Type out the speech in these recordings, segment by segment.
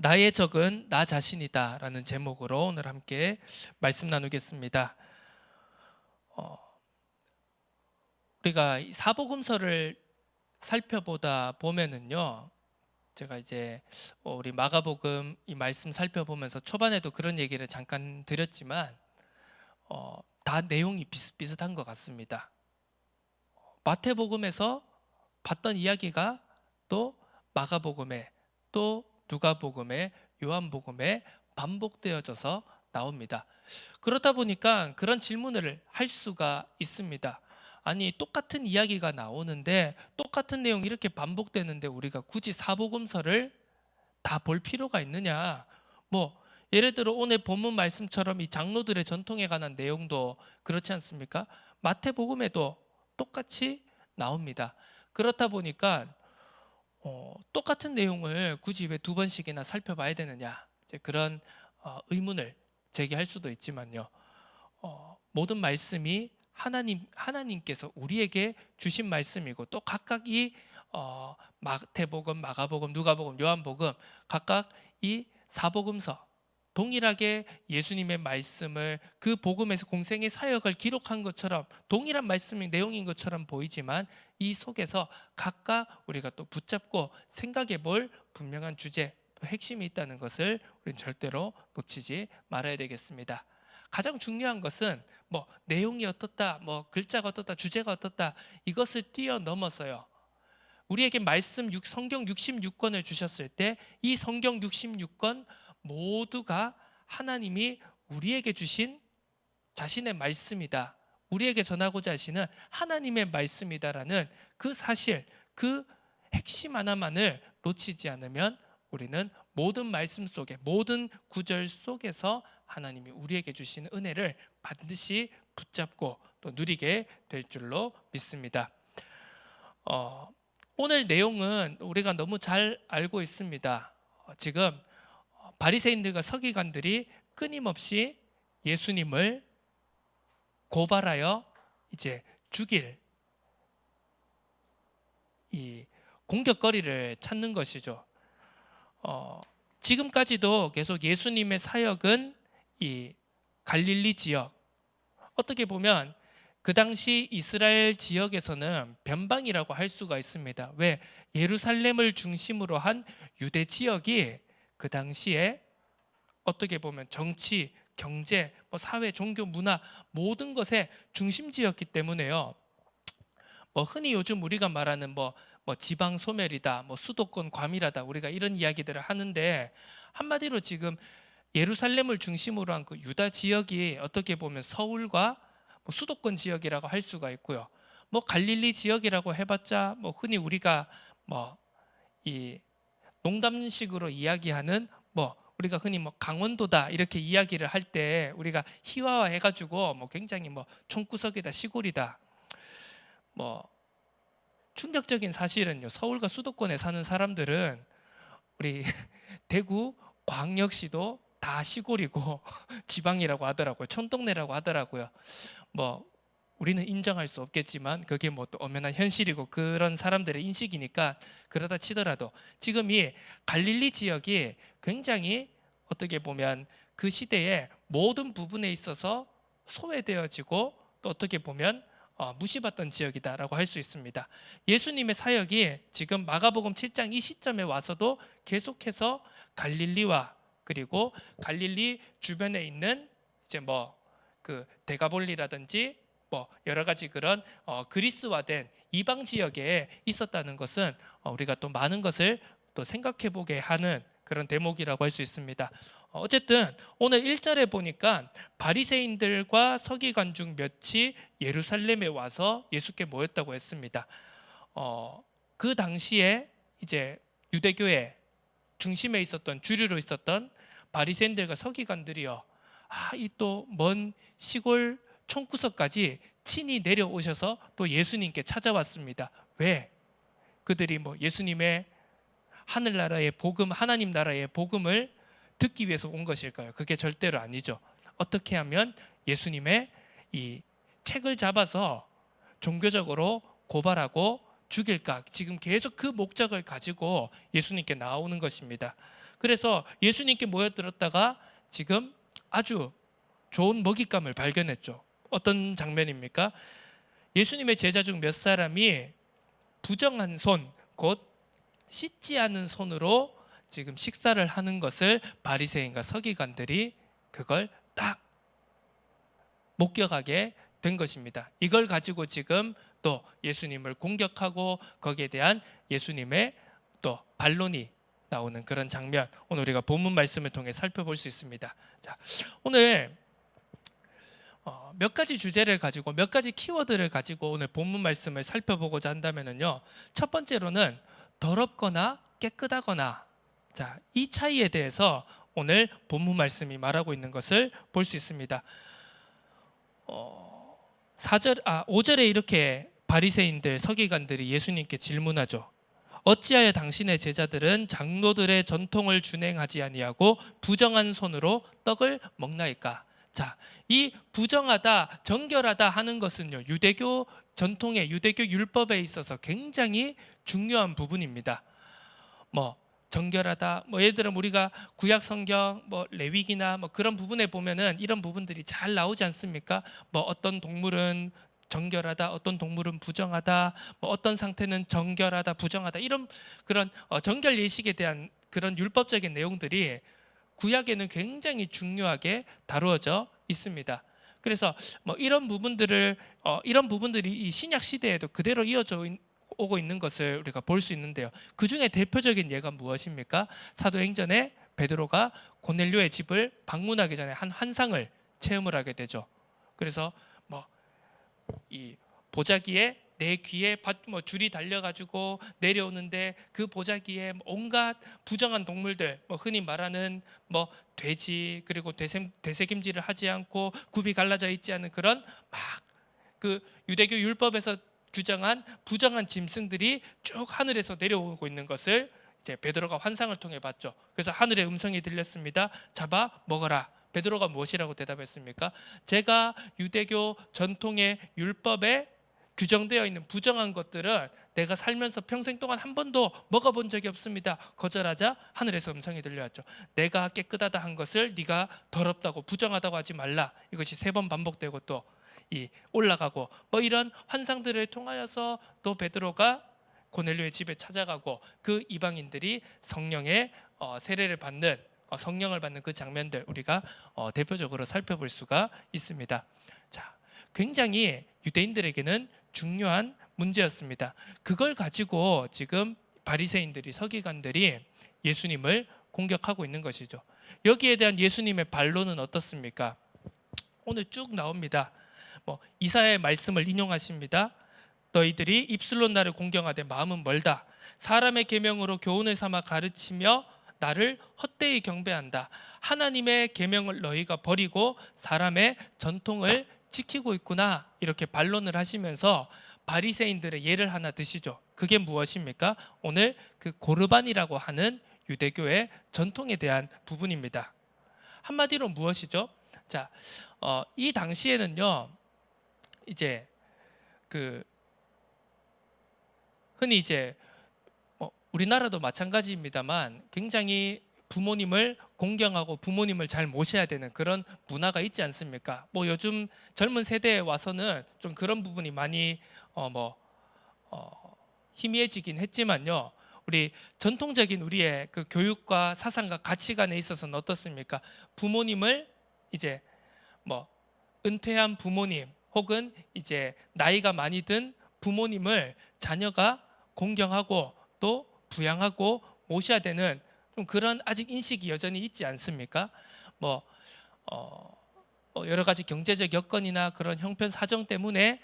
나의 적은 나 자신이다 라는 제목으로 오늘 함께 말씀 나누겠습니다. 우리가 이 사복음서를 살펴보다 보면은요, 제가 이제 우리 마가복음 이 말씀 살펴보면서 초반에도 그런 얘기를 잠깐 드렸지만 다 내용이 비슷비슷한 것 같습니다. 마태복음에서 봤던 이야기가 또 마가복음에, 또 누가복음에, 요한복음에 반복되어져서 나옵니다. 그러다 보니까 그런 질문을 할 수가 있습니다. 아니, 똑같은 이야기가 나오는데 똑같은 내용이 이렇게 반복되는데 우리가 굳이 사복음서를 다 볼 필요가 있느냐? 뭐 예를 들어 오늘 본문 말씀처럼 이 장로들의 전통에 관한 내용도 그렇지 않습니까? 마태복음에도 똑같이 나옵니다. 그렇다 보니까 똑같은 내용을 굳이 왜 두 번씩이나 살펴봐야 되느냐, 이제 그런 의문을 제기할 수도 있지만요. 모든 말씀이 하나님께서 우리에게 주신 말씀이고, 또 각각 이 마태복음, 마가복음, 누가복음, 요한복음 각각 이 사복음서 동일하게 예수님의 말씀을 그 복음에서 공생의 사역을 기록한 것처럼 동일한 말씀의 내용인 것처럼 보이지만, 이 속에서 각각 우리가 또 붙잡고 생각해 볼 분명한 주제, 또 핵심이 있다는 것을 우리는 절대로 놓치지 말아야 되겠습니다. 가장 중요한 것은 뭐 내용이 어떻다, 뭐 글자가 어떻다, 주제가 어떻다, 이것을 뛰어넘어서요, 우리에게 성경 66권을 주셨을 때 이 성경 66권 모두가 하나님이 우리에게 주신 자신의 말씀이다, 우리에게 전하고자 하시는 하나님의 말씀이다라는 그 사실, 그 핵심 하나만을 놓치지 않으면 우리는 모든 말씀 속에, 모든 구절 속에서 하나님이 우리에게 주시는 은혜를 반드시 붙잡고 또 누리게 될 줄로 믿습니다. 오늘 내용은 우리가 너무 잘 알고 있습니다. 지금 바리새인들과 서기관들이 끊임없이 예수님을 고발하여 이제 죽일 이 공격거리를 찾는 것이죠. 지금까지도 계속 예수님의 사역은 이 갈릴리 지역, 어떻게 보면 그 당시 이스라엘 지역에서는 변방이라고 할 수가 있습니다. 왜? 예루살렘을 중심으로 한 유대 지역이 그 당시에 어떻게 보면 정치, 경제, 사회, 종교, 문화 모든 것의 중심지였기 때문에요. 흔히 요즘 우리가 말하는 지방 소멸이다, 수도권 과밀하다, 우리가 이런 이야기들을 하는데, 한마디로 지금 예루살렘을 중심으로 한 그 유다 지역이 어떻게 보면 서울과 수도권 지역이라고 할 수가 있고요. 갈릴리 지역이라고 해봤자 흔히 우리가 이 농담식으로 이야기하는 우리가 흔히 강원도다 이렇게 이야기를 할 때 우리가 희화화해가지고 굉장히 촌구석이다, 시골이다. 충격적인 사실은요, 서울과 수도권에 사는 사람들은 우리 대구 광역시도 다 시골이고 지방이라고 하더라고요. 촌동네라고 하더라고요. 우리는 인정할 수 없겠지만 그게 또 엄연한 현실이고 그런 사람들의 인식이니까 그러다 치더라도, 지금 이 갈릴리 지역이 굉장히 어떻게 보면 그 시대의 모든 부분에 있어서 소외되어지고 또 어떻게 보면 무시받던 지역이다라고 할 수 있습니다. 예수님의 사역이 지금 마가복음 7장 이 시점에 와서도 계속해서 갈릴리와 그리고 갈릴리 주변에 있는 이제 그 데가볼리라든지 여러 가지 그런 그리스화된 이방 지역에 있었다는 것은 우리가 또 많은 것을 또 생각해 보게 하는 그런 대목이라고 할 수 있습니다. 어쨌든 오늘 1절에 보니까 바리새인들과 서기관 중 몇이 예루살렘에 와서 예수께 모였다고 했습니다. 그 당시에 이제 유대교의 중심에 있었던, 주류로 있었던 바리새인들과 서기관들이요, 이 또 먼 시골 촌구석까지 친히 내려오셔서 또 예수님께 찾아왔습니다. 왜? 그들이 예수님의 하늘나라의 복음, 하나님 나라의 복음을 듣기 위해서 온 것일까요? 그게 절대로 아니죠. 어떻게 하면 예수님의 이 책을 잡아서 종교적으로 고발하고 죽일까? 지금 계속 그 목적을 가지고 예수님께 나오는 것입니다. 그래서 예수님께 모여들었다가 지금 아주 좋은 먹잇감을 발견했죠. 어떤 장면입니까? 예수님의 제자 중 몇 사람이 부정한 손, 곧 씻지 않은 손으로 지금 식사를 하는 것을 바리새인과 서기관들이 그걸 딱 목격하게 된 것입니다. 이걸 가지고 지금 또 예수님을 공격하고 거기에 대한 예수님의 또 반론이 나오는 그런 장면, 오늘 우리가 본문 말씀을 통해 살펴볼 수 있습니다. 자, 오늘 몇 가지 주제를 가지고 몇 가지 키워드를 가지고 오늘 본문 말씀을 살펴보고자 한다면요, 첫 번째로는 더럽거나 깨끗하거나, 자, 이 차이에 대해서 오늘 본문 말씀이 말하고 있는 것을 볼 수 있습니다. 5절에 이렇게 바리새인들 서기관들이 예수님께 질문하죠. 어찌하여 당신의 제자들은 장로들의 전통을 준행하지 아니하고 부정한 손으로 떡을 먹나이까? 자, 이 부정하다, 정결하다 하는 것은요, 유대교 전통의 유대교 율법에 있어서 굉장히 중요한 부분입니다. 정결하다, 예를 들어 우리가 구약 성경, 레위기나 그런 부분에 보면은 이런 부분들이 잘 나오지 않습니까? 어떤 동물은 정결하다, 어떤 동물은 부정하다, 어떤 상태는 정결하다, 부정하다, 이런 그런 정결 예식에 대한 그런 율법적인 내용들이 구약에는 굉장히 중요하게 다루어져 있습니다. 그래서 이런 부분들이 이 신약 시대에도 그대로 이어져 오고 있는 것을 우리가 볼 수 있는데요. 그 중에 대표적인 예가 무엇입니까? 사도행전에 베드로가 고넬료의 집을 방문하기 전에 한 환상을 체험을 하게 되죠. 그래서 이 보자기에 내 귀에 줄이 달려가지고 내려오는데 그 보자기에 온갖 부정한 동물들, 흔히 말하는 돼지, 그리고 되새김질을 하지 않고 굽이 갈라져 있지 않은 그런 그 유대교 율법에서 규정한 부정한 짐승들이 쭉 하늘에서 내려오고 있는 것을 이제 베드로가 환상을 통해 봤죠. 그래서 하늘의 음성이 들렸습니다. 잡아 먹어라. 베드로가 무엇이라고 대답했습니까? 제가 유대교 전통의 율법에 규정되어 있는 부정한 것들은 내가 살면서 평생 동안 한 번도 먹어본 적이 없습니다. 거절하자 하늘에서 음성이 들려왔죠. 내가 깨끗하다 한 것을 네가 더럽다고 부정하다고 하지 말라. 이것이 3번 반복되고 또 올라가고 이런 환상들을 통하여서 또 베드로가 고넬료의 집에 찾아가고 그 이방인들이 성령의 세례를 받는 성령을 받는 그 장면들 우리가 대표적으로 살펴볼 수가 있습니다. 자, 굉장히 유대인들에게는 중요한 문제였습니다. 그걸 가지고 지금 바리새인들이 서기관들이 예수님을 공격하고 있는 것이죠. 여기에 대한 예수님의 반론은 어떻습니까? 오늘 쭉 나옵니다. 이사야의 말씀을 인용하십니다. 너희들이 입술로 나를 공경하되 마음은 멀다. 사람의 계명으로 교훈을 삼아 가르치며 나를 헛되이 경배한다. 하나님의 계명을 너희가 버리고 사람의 전통을 지키고 있구나. 이렇게 반론을 하시면서 바리새인들의 예를 하나 드시죠. 그게 무엇입니까? 오늘 그 고르반이라고 하는 유대교의 전통에 대한 부분입니다. 한마디로 무엇이죠? 자, 이 당시에는요, 이제 흔히 이제 우리나라도 마찬가지입니다만 굉장히 부모님을 공경하고 부모님을 잘 모셔야 되는 그런 문화가 있지 않습니까? 요즘 젊은 세대에 와서는 좀 그런 부분이 많이 희미해지긴 했지만요. 우리 전통적인 우리의 그 교육과 사상과 가치관에 있어서는 어떻습니까? 부모님을 이제 은퇴한 부모님 혹은 이제 나이가 많이 든 부모님을 자녀가 공경하고 또 부양하고 모셔야 되는 좀 그런 아직 인식이 여전히 있지 않습니까? 여러 가지 경제적 여건이나 그런 형편 사정 때문에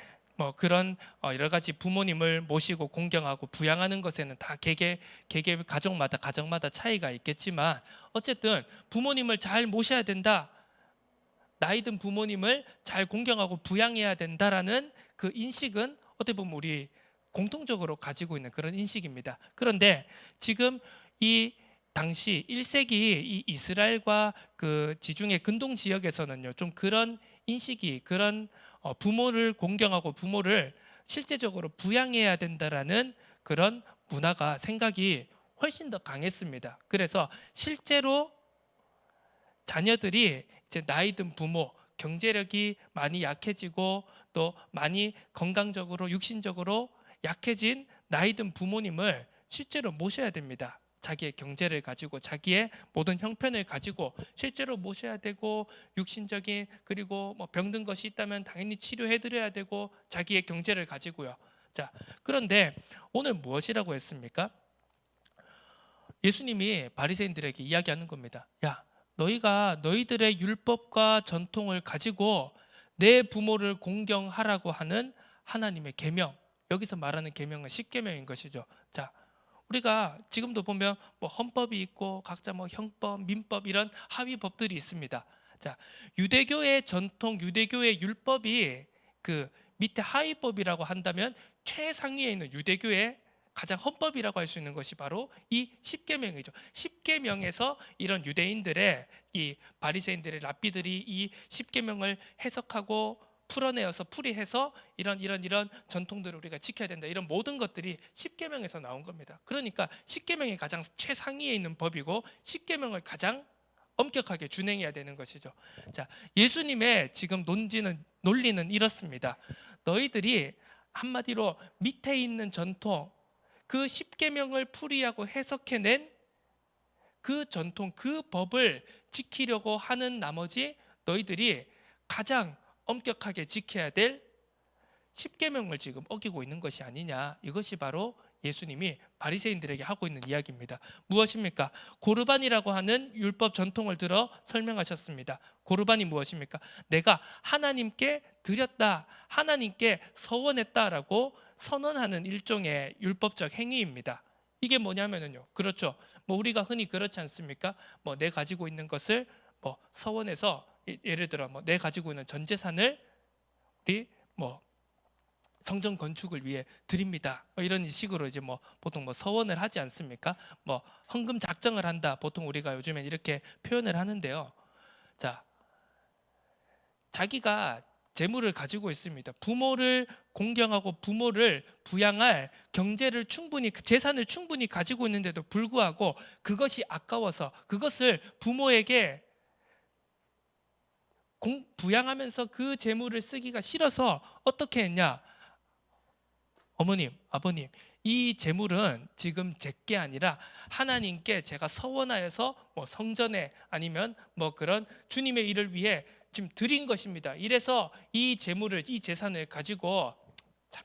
그런 여러 가지 부모님을 모시고 공경하고 부양하는 것에는 다 개개 가정마다 차이가 있겠지만 어쨌든 부모님을 잘 모셔야 된다. 나이 든 부모님을 잘 공경하고 부양해야 된다라는 그 인식은 어떻게 보면 우리 공통적으로 가지고 있는 그런 인식입니다. 그런데 지금 이 당시 1세기 이 이스라엘과 그 지중해 근동 지역에서는요, 좀 그런 인식이 그런 부모를 공경하고 부모를 실제적으로 부양해야 된다라는 그런 문화가 생각이 훨씬 더 강했습니다. 그래서 실제로 자녀들이 이제 나이 든 부모, 경제력이 많이 약해지고 또 많이 건강적으로 육신적으로 약해진 나이 든 부모님을 실제로 모셔야 됩니다. 자기의 경제를 가지고 자기의 모든 형편을 가지고 실제로 모셔야 되고, 육신적인 그리고 뭐 병든 것이 있다면 당연히 치료해 드려야 되고, 자기의 경제를 가지고요. 자, 그런데 오늘 무엇이라고 했습니까? 예수님이 바리새인들에게 이야기하는 겁니다. 야, 너희가 너희들의 율법과 전통을 가지고 내 부모를 공경하라고 하는 하나님의 계명, 여기서 말하는 계명은 십계명인 것이죠. 자, 우리가 지금도 보면 뭐 헌법이 있고 각자 뭐 형법, 민법 이런 하위 법들이 있습니다. 자, 유대교의 전통, 유대교의 율법이 그 밑에 하위법이라고 한다면 최상위에 있는 유대교의 가장 헌법이라고 할 수 있는 것이 바로 이 십계명이죠. 십계명에서 이런 유대인들의 이 바리새인들의 랍비들이 이 십계명을 해석하고 풀어내어서 풀이해서 이런 전통들을 우리가 지켜야 된다, 이런 모든 것들이 십계명에서 나온 겁니다. 그러니까 십계명이 가장 최상위에 있는 법이고 십계명을 가장 엄격하게 준행해야 되는 것이죠. 자, 예수님의 지금 논리는 이렇습니다. 너희들이 한마디로 밑에 있는 전통, 그 십계명을 풀이하고 해석해낸 그 전통, 그 법을 지키려고 하는 나머지 너희들이 가장 엄격하게 지켜야 될 십계명을 지금 어기고 있는 것이 아니냐. 이것이 바로 예수님이 바리새인들에게 하고 있는 이야기입니다. 무엇입니까? 고르반이라고 하는 율법 전통을 들어 설명하셨습니다. 고르반이 무엇입니까? 내가 하나님께 드렸다, 하나님께 서원했다라고 선언하는 일종의 율법적 행위입니다. 이게 뭐냐면요, 그렇죠, 뭐 우리가 흔히 그렇지 않습니까? 뭐 내 가지고 있는 것을 뭐 서원해서, 예를 들어 뭐 내 가지고 있는 전 재산을 우리 뭐 성전 건축을 위해 드립니다, 뭐 이런 식으로 이제 뭐 보통 뭐 서원을 하지 않습니까? 뭐 헌금 작정을 한다, 보통 우리가 요즘엔 이렇게 표현을 하는데요. 자, 자기가 재물을 가지고 있습니다. 부모를 공경하고 부모를 부양할 경제를 충분히, 재산을 충분히 가지고 있는데도 불구하고 그것이 아까워서 그것을 부모에게 부양하면서 그 재물을 쓰기가 싫어서 어떻게 했냐? 어머님, 아버님, 이 재물은 지금 제게 아니라 하나님께 제가 서원하여서 뭐 성전에 아니면 뭐 그런 주님의 일을 위해 지금 드린 것입니다. 이래서 이 재물을, 이 재산을 가지고, 참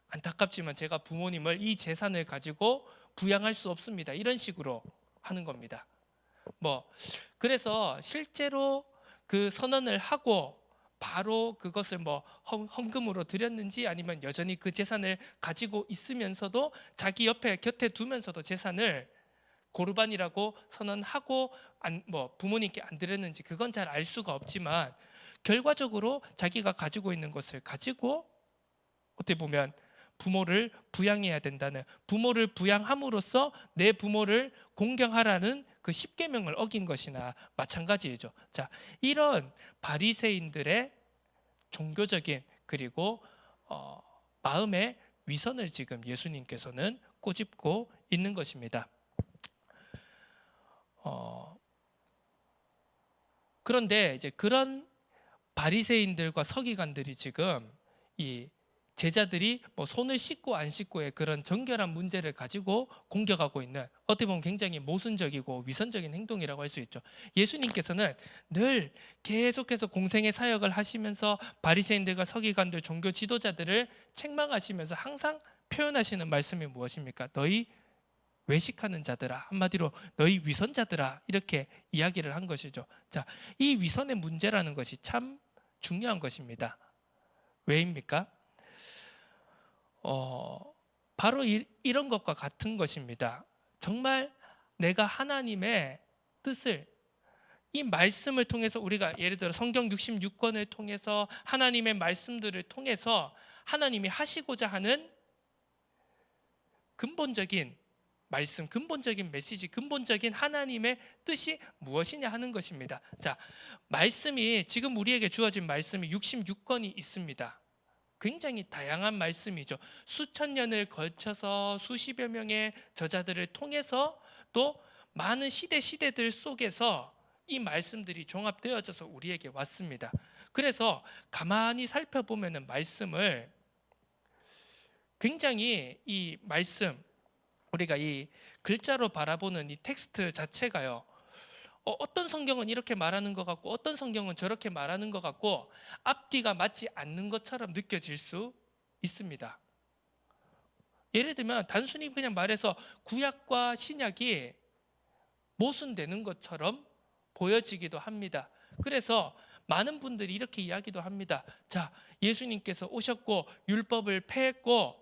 안타깝지만 제가 부모님을 이 재산을 가지고 부양할 수 없습니다, 이런 식으로 하는 겁니다. 뭐 그래서 실제로 그 선언을 하고 바로 그것을 뭐 헌금으로 드렸는지, 아니면 여전히 그 재산을 가지고 있으면서도 자기 옆에 곁에 두면서도 재산을 고르반이라고 선언하고 뭐 부모님께 안 드렸는지, 그건 잘 알 수가 없지만 결과적으로 자기가 가지고 있는 것을 가지고 어떻게 보면 부모를 부양해야 된다는, 부모를 부양함으로써 내 부모를 공경하라는 그 십계명을 어긴 것이나 마찬가지죠. 자, 이런 바리새인들의 종교적인 그리고 마음의 위선을 지금 예수님께서는 꼬집고 있는 것입니다. 그런데 이제 그런 바리새인들과 서기관들이 지금 이 제자들이 뭐 손을 씻고 안 씻고의 그런 정결한 문제를 가지고 공격하고 있는, 어떻게 보면 굉장히 모순적이고 위선적인 행동이라고 할 수 있죠. 예수님께서는 늘 계속해서 공생의 사역을 하시면서 바리새인들과 서기관들, 종교 지도자들을 책망하시면서 항상 표현하시는 말씀이 무엇입니까? 너희 외식하는 자들아, 한마디로 너희 위선자들아, 이렇게 이야기를 한 것이죠. 자, 이 위선의 문제라는 것이 참 중요한 것입니다. 왜입니까? 바로 이런 것과 같은 것입니다. 정말 내가 하나님의 뜻을, 이 말씀을 통해서, 우리가 예를 들어 성경 66권을 통해서 하나님의 말씀들을 통해서 하나님이 하시고자 하는 근본적인 말씀, 근본적인 메시지, 근본적인 하나님의 뜻이 무엇이냐 하는 것입니다. 자, 말씀이, 지금 우리에게 주어진 말씀이 66권이 있습니다. 굉장히 다양한 말씀이죠. 수천 년을 걸쳐서 수십여 명의 저자들을 통해서 또 많은 시대들 속에서 이 말씀들이 종합되어져서 우리에게 왔습니다. 그래서 가만히 살펴보면은 말씀을 굉장히 이 말씀 우리가 이 글자로 바라보는 이 텍스트 자체가요. 어떤 성경은 이렇게 말하는 것 같고 어떤 성경은 저렇게 말하는 것 같고 앞뒤가 맞지 않는 것처럼 느껴질 수 있습니다. 예를 들면 단순히 그냥 말해서 구약과 신약이 모순되는 것처럼 보여지기도 합니다. 그래서 많은 분들이 이렇게 이야기도 합니다. 자, 예수님께서 오셨고 율법을 폐했고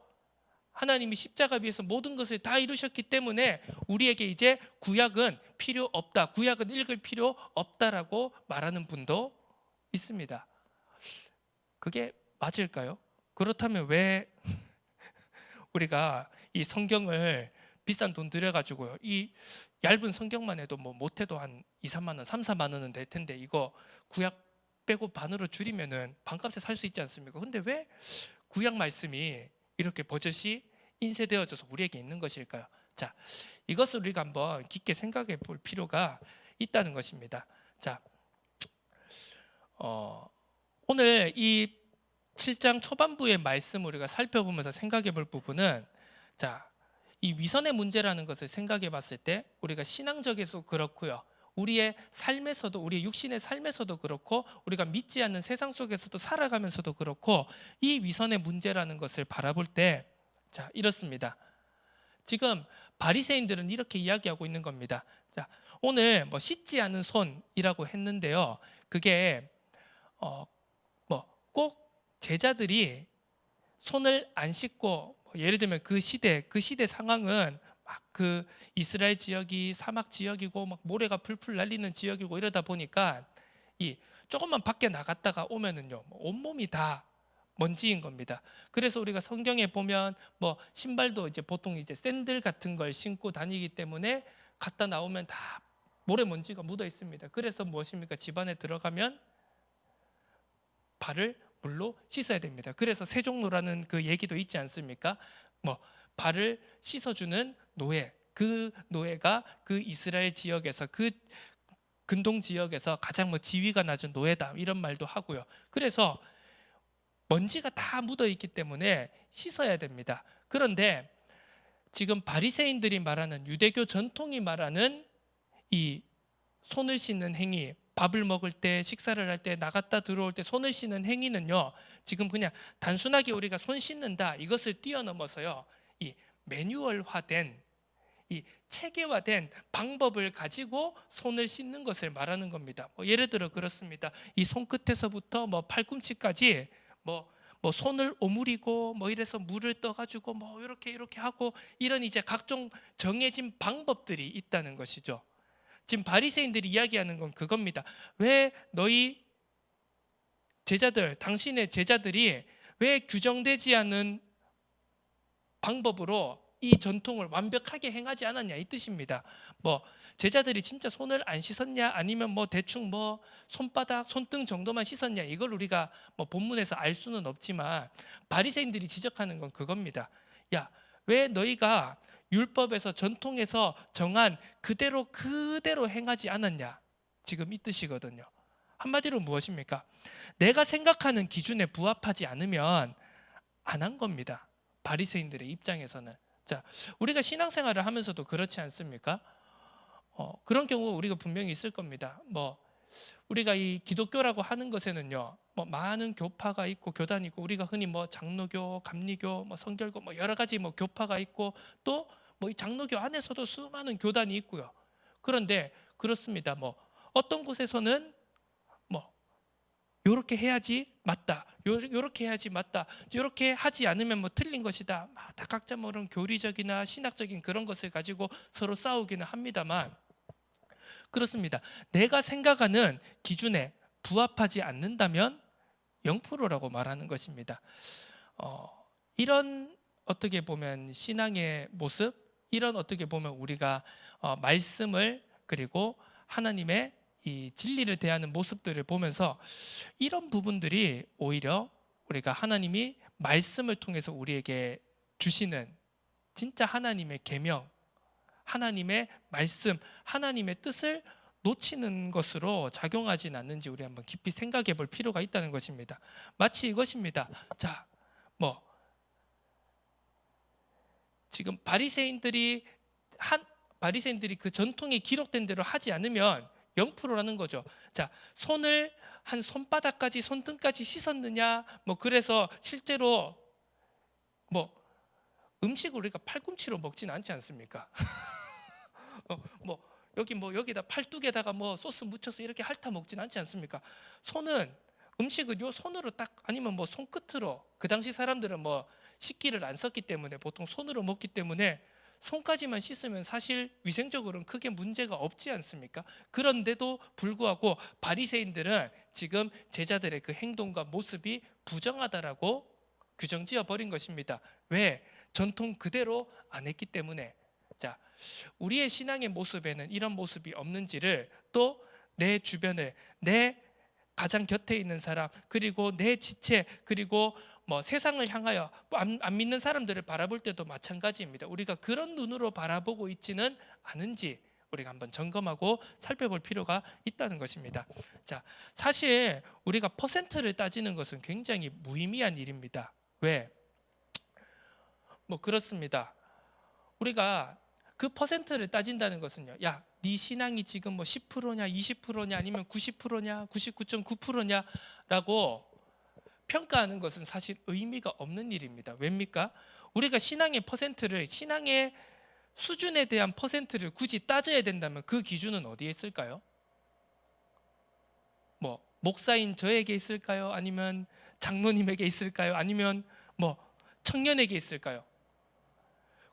하나님이 십자가 위에서 모든 것을 다 이루셨기 때문에 우리에게 이제 구약은 필요 없다. 구약은 읽을 필요 없다라고 말하는 분도 있습니다. 그게 맞을까요? 그렇다면 왜 우리가 이 성경을 비싼 돈 들여가지고요. 이 얇은 성경만 해도 뭐 못해도 한 2, 3만 원, 3, 4만 원은 될 텐데 이거 구약 빼고 반으로 줄이면은 반값에 살 수 있지 않습니까? 근데 왜 구약 말씀이 이렇게 버젓이 인쇄되어져서 우리에게 있는 것일까요? 자, 이것을 우리가 한번 깊게 생각해 볼 필요가 있다는 것입니다. 자, 오늘 이 7장 초반부의 말씀 우리가 살펴보면서 생각해 볼 부분은 자, 이 위선의 문제라는 것을 생각해 봤을 때 우리가 신앙적에서 그렇고요. 우리의 삶에서도 우리의 육신의 삶에서도 그렇고 우리가 믿지 않는 세상 속에서도 살아가면서도 그렇고 이 위선의 문제라는 것을 바라볼 때 자, 이렇습니다. 지금 바리새인들은 이렇게 이야기하고 있는 겁니다. 자, 오늘 뭐 씻지 않은 손이라고 했는데요. 그게 뭐 꼭 제자들이 손을 안 씻고 예를 들면 그 시대 상황은 막 그 이스라엘 지역이 사막 지역이고 막 모래가 풀풀 날리는 지역이고 이러다 보니까 이 조금만 밖에 나갔다가 오면은요 온몸이 다 먼지인 겁니다. 그래서 우리가 성경에 보면 뭐 신발도 이제 보통 이제 샌들 같은 걸 신고 다니기 때문에 갔다 나오면 다 모래 먼지가 묻어 있습니다. 그래서 무엇입니까? 집 안에 들어가면 발을 물로 씻어야 됩니다. 그래서 세종로라는 그 얘기도 있지 않습니까? 뭐 발을 씻어주는 노예, 그 노예가 그 이스라엘 지역에서 그 근동 지역에서 가장 뭐 지위가 낮은 노예다 이런 말도 하고요. 그래서 먼지가 다 묻어 있기 때문에 씻어야 됩니다. 그런데 지금 바리새인들이 말하는 유대교 전통이 말하는 이 손을 씻는 행위, 밥을 먹을 때 식사를 할 때 나갔다 들어올 때 손을 씻는 행위는요 지금 그냥 단순하게 우리가 손 씻는다 이것을 뛰어넘어서요 이 매뉴얼화된 이 체계화된 방법을 가지고 손을 씻는 것을 말하는 겁니다. 뭐 예를 들어 그렇습니다. 이 손끝에서부터 뭐 팔꿈치까지 뭐 손을 오므리고 뭐 이래서 물을 떠가지고 뭐 이렇게 하고 이런 이제 각종 정해진 방법들이 있다는 것이죠. 지금 바리새인들이 이야기하는 건 그겁니다. 왜 너희 제자들, 당신의 제자들이 왜 규정되지 않은 방법으로 이 전통을 완벽하게 행하지 않았냐 이 뜻입니다. 뭐 제자들이 진짜 손을 안 씻었냐 아니면 뭐 대충 뭐 손바닥, 손등 정도만 씻었냐 이걸 우리가 뭐 본문에서 알 수는 없지만 바리새인들이 지적하는 건 그겁니다. 야, 왜 너희가 율법에서 전통에서 정한 그대로 행하지 않았냐 지금 이 뜻이거든요. 한마디로 무엇입니까? 내가 생각하는 기준에 부합하지 않으면 안 한 겁니다. 바리새인들의 입장에서는. 자, 우리가 신앙생활을 하면서도 그렇지 않습니까? 그런 경우 우리가 분명히 있을 겁니다. 뭐 우리가 이 기독교라고 하는 것에는요, 뭐 많은 교파가 있고 교단이 있고 우리가 흔히 뭐 장로교, 감리교, 뭐 성결교, 뭐 여러 가지 뭐 교파가 있고 또 뭐 이 장로교 안에서도 수많은 교단이 있고요. 그런데 그렇습니다. 뭐 어떤 곳에서는 뭐 요렇게 해야지 맞다. 요렇게 해야지 맞다. 요렇게 하지 않으면 뭐 틀린 것이다. 다 각자 뭐 그런 교리적이나 신학적인 그런 것을 가지고 서로 싸우기는 합니다만 그렇습니다. 내가 생각하는 기준에 부합하지 않는다면 0%라고 말하는 것입니다. 이런 어떻게 보면 신앙의 모습, 이런 어떻게 보면 우리가 말씀을 그리고 하나님의 이 진리를 대하는 모습들을 보면서 이런 부분들이 오히려 우리가 하나님이 말씀을 통해서 우리에게 주시는 진짜 하나님의 계명, 하나님의 말씀, 하나님의 뜻을 놓치는 것으로 작용하진 않는지 우리 한번 깊이 생각해 볼 필요가 있다는 것입니다. 마치 이것입니다. 자, 지금 바리새인들이 그 전통에 기록된 대로 하지 않으면 0%라는 거죠. 자, 손을 한 손바닥까지 손등까지 씻었느냐? 그래서 실제로 음식을 우리가 팔꿈치로 먹지는 않지 않습니까? 여기다 팔뚝에다가 소스 묻혀서 이렇게 핥아 먹지는 않지 않습니까? 음식을 요 손으로 딱 아니면 손끝으로, 그 당시 사람들은 식기를 안 썼기 때문에 보통 손으로 먹기 때문에 손까지만 씻으면 사실 위생적으로는 크게 문제가 없지 않습니까? 그런데도 불구하고 바리새인들은 지금 제자들의 그 행동과 모습이 부정하다라고 규정지어 버린 것입니다. 왜? 전통 그대로 안 했기 때문에. 자, 우리의 신앙의 모습에는 이런 모습이 없는지를 또 내 주변을, 내 가장 곁에 있는 사람, 그리고 내 지체, 그리고 세상을 향하여 안 믿는 사람들을 바라볼 때도 마찬가지입니다. 우리가 그런 눈으로 바라보고 있지는 않은지 우리가 한번 점검하고 살펴볼 필요가 있다는 것입니다. 자, 사실 우리가 퍼센트를 따지는 것은 굉장히 무의미한 일입니다. 왜? 그렇습니다. 우리가 그 퍼센트를 따진다는 것은요, 야, 네 신앙이 지금 10%냐 20%냐 아니면 90%냐 99.9%냐 라고 평가하는 것은 사실 의미가 없는 일입니다. 왜입니까? 우리가 신앙의 수준에 대한 퍼센트를 굳이 따져야 된다면 그 기준은 어디에 있을까요? 목사인 저에게 있을까요? 아니면 장로님에게 있을까요? 아니면 청년에게 있을까요?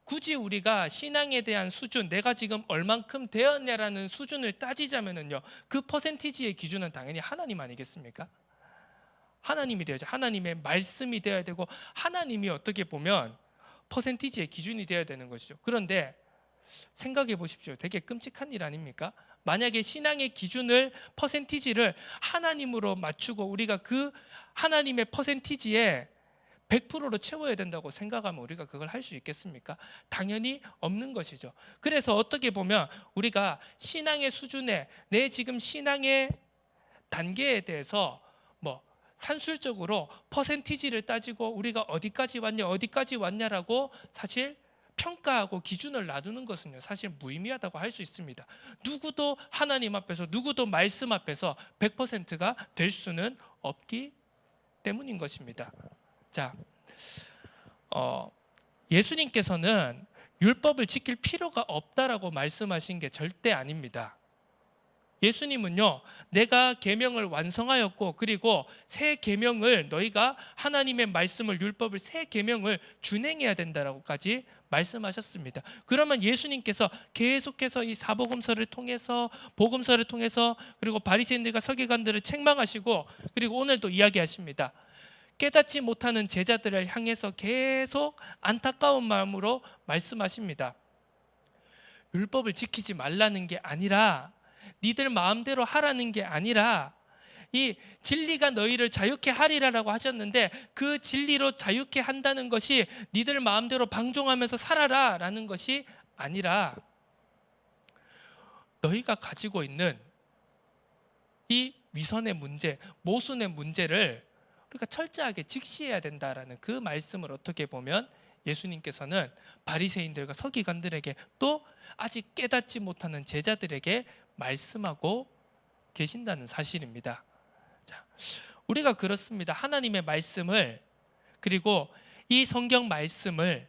굳이 우리가 신앙에 대한 수준, 내가 지금 얼만큼 되었냐라는 수준을 따지자면은요, 그 퍼센티지의 기준은 당연히 하나님 아니겠습니까? 하나님이 되어야죠. 하나님의 말씀이 되어야 되고, 하나님이 어떻게 보면 퍼센티지의 기준이 되어야 되는 것이죠. 그런데 생각해 보십시오. 되게 끔찍한 일 아닙니까? 만약에 신앙의 기준을, 퍼센티지를 하나님으로 맞추고 우리가 그 하나님의 퍼센티지에 100%로 채워야 된다고 생각하면 우리가 그걸 할 수 있겠습니까? 당연히 없는 것이죠. 그래서 어떻게 보면 우리가 신앙의 수준에, 내 지금 신앙의 단계에 대해서 산술적으로 퍼센티지를 따지고 우리가 어디까지 왔냐라고 사실 평가하고 기준을 놔두는 것은요, 사실 무의미하다고 할 수 있습니다. 누구도 하나님 앞에서, 누구도 말씀 앞에서 100%가 될 수는 없기 때문인 것입니다. 자, 예수님께서는 율법을 지킬 필요가 없다라고 말씀하신 게 절대 아닙니다. 예수님은요, 내가 계명을 완성하였고, 그리고 새 계명을, 너희가 하나님의 말씀을, 율법을, 새 계명을 준행해야 된다라고까지 말씀하셨습니다. 그러면 예수님께서 계속해서 이 사복음서를 통해서, 복음서를 통해서, 그리고 바리새인들과 서기관들을 책망하시고, 그리고 오늘도 이야기하십니다. 깨닫지 못하는 제자들을 향해서 계속 안타까운 마음으로 말씀하십니다. 율법을 지키지 말라는 게 아니라, 니들 마음대로 하라는 게 아니라, 이 진리가 너희를 자유케 하리라라고 하셨는데, 그 진리로 자유케 한다는 것이 니들 마음대로 방종하면서 살아라라는 것이 아니라, 너희가 가지고 있는 이 위선의 문제, 모순의 문제를 우리가 철저하게 직시해야 된다라는 그 말씀을 어떻게 보면 예수님께서는 바리새인들과 서기관들에게, 또 아직 깨닫지 못하는 제자들에게 말씀하고 계신다는 사실입니다. 자, 우리가 그렇습니다. 하나님의 말씀을, 그리고 이 성경 말씀을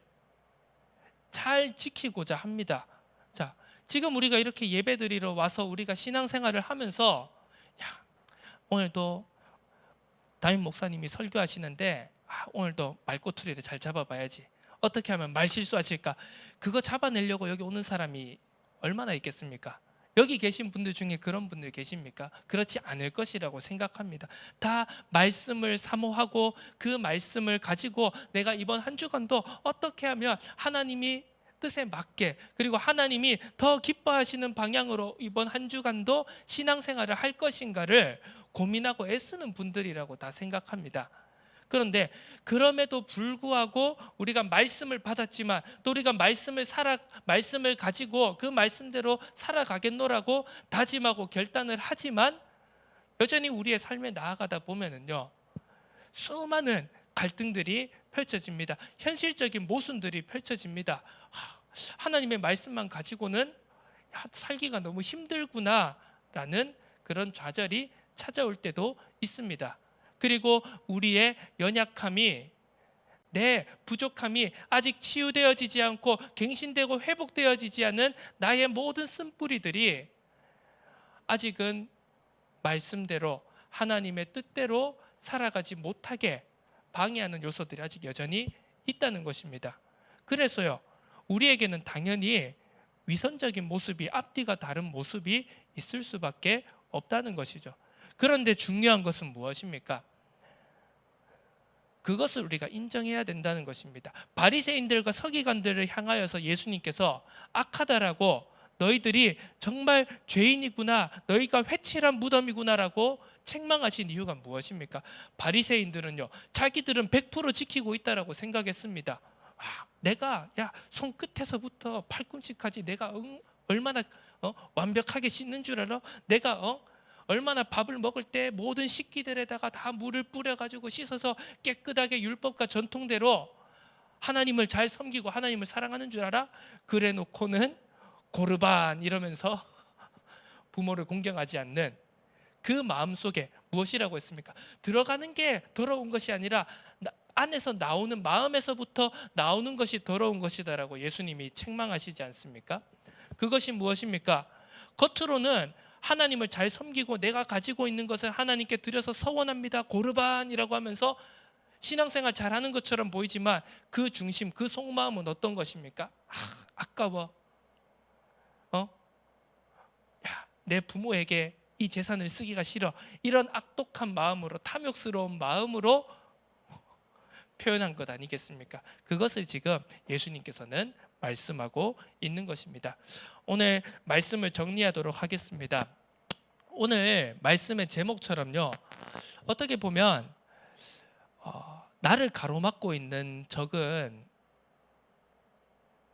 잘 지키고자 합니다. 자, 지금 우리가 이렇게 예배드리러 와서 우리가 신앙생활을 하면서, 야, 오늘도 담임 목사님이 설교하시는데 오늘도 말꼬투리를 잘 잡아봐야지. 어떻게 하면 말 실수하실까? 그거 잡아내려고 여기 오는 사람이 얼마나 있겠습니까? 여기 계신 분들 중에 그런 분들 계십니까? 그렇지 않을 것이라고 생각합니다. 다 말씀을 사모하고 그 말씀을 가지고 내가 이번 한 주간도 어떻게 하면 하나님이 뜻에 맞게, 그리고 하나님이 더 기뻐하시는 방향으로 이번 한 주간도 신앙생활을 할 것인가를 고민하고 애쓰는 분들이라고 다 생각합니다. 그런데 그럼에도 불구하고 우리가 말씀을 받았지만 또 우리가 말씀을 가지고 그 말씀대로 살아가겠노라고 다짐하고 결단을 하지만 여전히 우리의 삶에 나아가다 보면은요, 수많은 갈등들이 펼쳐집니다. 현실적인 모순들이 펼쳐집니다. 하나님의 말씀만 가지고는 살기가 너무 힘들구나라는 그런 좌절이 찾아올 때도 있습니다. 그리고 우리의 연약함이, 내 부족함이 아직 치유되어지지 않고 갱신되고 회복되어지지 않은 나의 모든 쓴뿌리들이 아직은 말씀대로 하나님의 뜻대로 살아가지 못하게 방해하는 요소들이 아직 여전히 있다는 것입니다. 그래서요, 우리에게는 당연히 위선적인 모습이, 앞뒤가 다른 모습이 있을 수밖에 없다는 것이죠. 그런데 중요한 것은 무엇입니까? 그것을 우리가 인정해야 된다는 것입니다. 바리새인들과 서기관들을 향하여서 예수님께서 악하다라고, 너희들이 정말 죄인이구나, 너희가 회칠한 무덤이구나라고 책망하신 이유가 무엇입니까? 바리새인들은요, 자기들은 100% 지키고 있다라고 생각했습니다. 내가 손끝에서부터 발꿈치까지 내가 얼마나 완벽하게 씻는 줄 알아? 내가 얼마나 밥을 먹을 때 모든 식기들에다가 다 물을 뿌려가지고 씻어서 깨끗하게 율법과 전통대로 하나님을 잘 섬기고 하나님을 사랑하는 줄 알아? 그래 놓고는 고르반 이러면서 부모를 공경하지 않는 그 마음속에 무엇이라고 했습니까? 들어가는 게 더러운 것이 아니라 안에서 나오는, 마음에서부터 나오는 것이 더러운 것이다라고 예수님이 책망하시지 않습니까? 그것이 무엇입니까? 겉으로는 하나님을 잘 섬기고 내가 가지고 있는 것을 하나님께 드려서 서원합니다, 고르반이라고 하면서 신앙생활 잘하는 것처럼 보이지만 그 중심, 그 속마음은 어떤 것입니까? 아까워. 내 부모에게 이 재산을 쓰기가 싫어. 이런 악독한 마음으로, 탐욕스러운 마음으로 표현한 것 아니겠습니까? 그것을 지금 예수님께서는 말씀하고 있는 것입니다. 오늘 말씀을 정리하도록 하겠습니다. 오늘 말씀의 제목처럼요, 어떻게 보면 나를 가로막고 있는 적은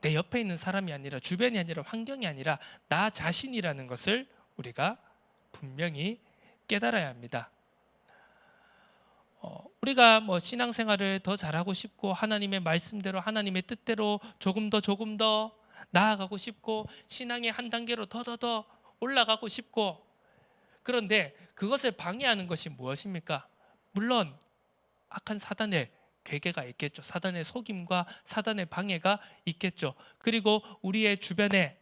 내 옆에 있는 사람이 아니라, 주변이 아니라, 환경이 아니라 나 자신이라는 것을 우리가 분명히 깨달아야 합니다. 우리가 신앙생활을 더 잘하고 싶고 하나님의 말씀대로, 하나님의 뜻대로 조금 더 나아가고 싶고 신앙의 한 단계로 더 올라가고 싶고, 그런데 그것을 방해하는 것이 무엇입니까? 물론 악한 사단의 괴계가 있겠죠. 사단의 속임과 사단의 방해가 있겠죠. 그리고 우리의 주변에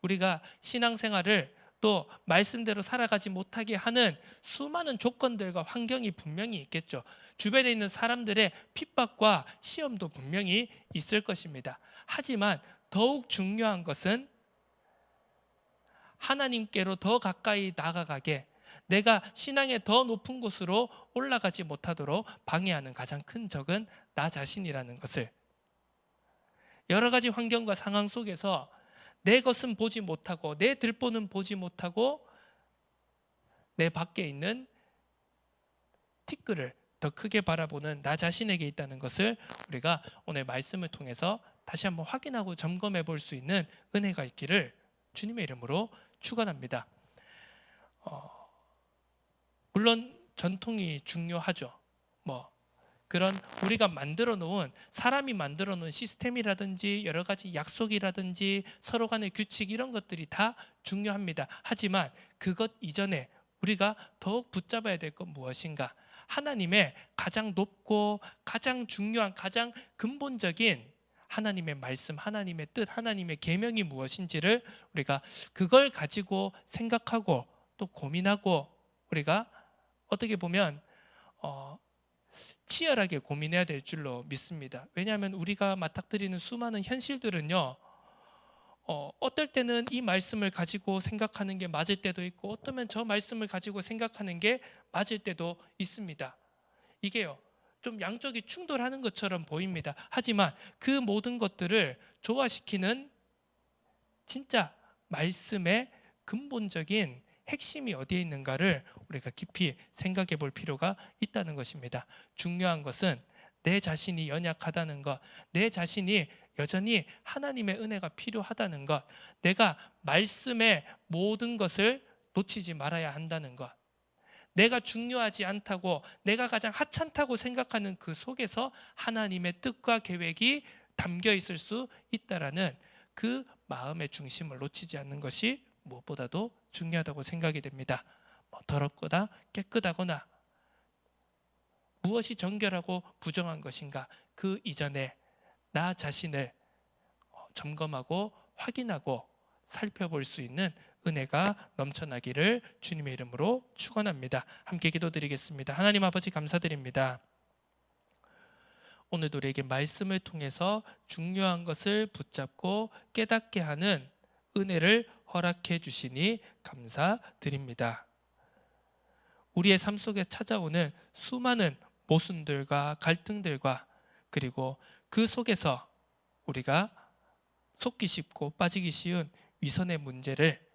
우리가 신앙생활을 또 말씀대로 살아가지 못하게 하는 수많은 조건들과 환경이 분명히 있겠죠. 주변에 있는 사람들의 핍박과 시험도 분명히 있을 것입니다. 하지만 더욱 중요한 것은 하나님께로 더 가까이 나아가게, 내가 신앙의 더 높은 곳으로 올라가지 못하도록 방해하는 가장 큰 적은 나 자신이라는 것을, 여러 가지 환경과 상황 속에서 내 것은 보지 못하고, 내 들보는 보지 못하고 내 밖에 있는 티끌을 더 크게 바라보는 나 자신에게 있다는 것을 우리가 오늘 말씀을 통해서 다시 한번 확인하고 점검해 볼 수 있는 은혜가 있기를 주님의 이름으로 축원합니다. 물론 전통이 중요하죠. 그런 우리가 만들어 놓은, 사람이 만들어 놓은 시스템이라든지 여러 가지 약속이라든지 서로 간의 규칙, 이런 것들이 다 중요합니다. 하지만 그것 이전에 우리가 더욱 붙잡아야 될 건 무엇인가? 하나님의 가장 높고 가장 중요한, 가장 근본적인 하나님의 말씀, 하나님의 뜻, 하나님의 계명이 무엇인지를 우리가 그걸 가지고 생각하고 또 고민하고, 우리가 어떻게 보면 치열하게 고민해야 될 줄로 믿습니다. 왜냐하면 우리가 맞닥뜨리는 수많은 현실들은요, 어떨 때는 이 말씀을 가지고 생각하는 게 맞을 때도 있고, 어쩌면 저 말씀을 가지고 생각하는 게 맞을 때도 있습니다. 이게요, 좀 양쪽이 충돌하는 것처럼 보입니다. 하지만 그 모든 것들을 조화시키는 진짜 말씀의 근본적인 핵심이 어디에 있는가를 우리가 깊이 생각해 볼 필요가 있다는 것입니다. 중요한 것은 내 자신이 연약하다는 것, 내 자신이 여전히 하나님의 은혜가 필요하다는 것, 내가 말씀의 모든 것을 놓치지 말아야 한다는 것, 내가 중요하지 않다고, 내가 가장 하찮다고 생각하는 그 속에서 하나님의 뜻과 계획이 담겨 있을 수 있다라는 그 마음의 중심을 놓치지 않는 것이 무엇보다도 중요하다고 생각이 됩니다. 더럽거나 깨끗하거나 무엇이 정결하고 부정한 것인가, 그 이전에 나 자신을 점검하고 확인하고 살펴볼 수 있는 은혜가 넘쳐나기를 주님의 이름으로 축원합니다. 함께 기도드리겠습니다. 하나님 아버지, 감사드립니다. 오늘도 우리에게 말씀을 통해서 중요한 것을 붙잡고 깨닫게 하는 은혜를 허락해 주시니 감사드립니다. 우리의 삶 속에 찾아오는 수많은 모순들과 갈등들과, 그리고 그 속에서 우리가 속기 쉽고 빠지기 쉬운 위선의 문제를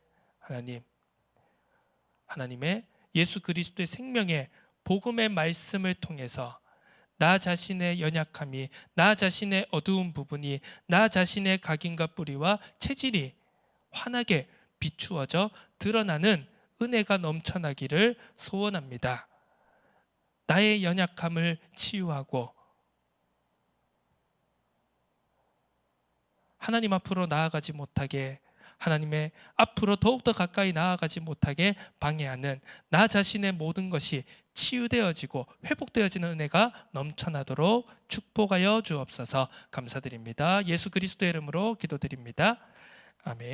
하나님의 예수 그리스도의 생명의 복음의 말씀을 통해서 나 자신의 연약함이, 나 자신의 어두운 부분이, 나 자신의 각인과 뿌리와 체질이 환하게 비추어져 드러나는 은혜가 넘쳐나기를 소원합니다. 나의 연약함을 치유하고 하나님 앞으로 나아가지 못하게, 하나님의 앞으로 더욱더 가까이 나아가지 못하게 방해하는 나 자신의 모든 것이 치유되어지고 회복되어지는 은혜가 넘쳐나도록 축복하여 주옵소서. 감사드립니다. 예수 그리스도의 이름으로 기도드립니다. 아멘.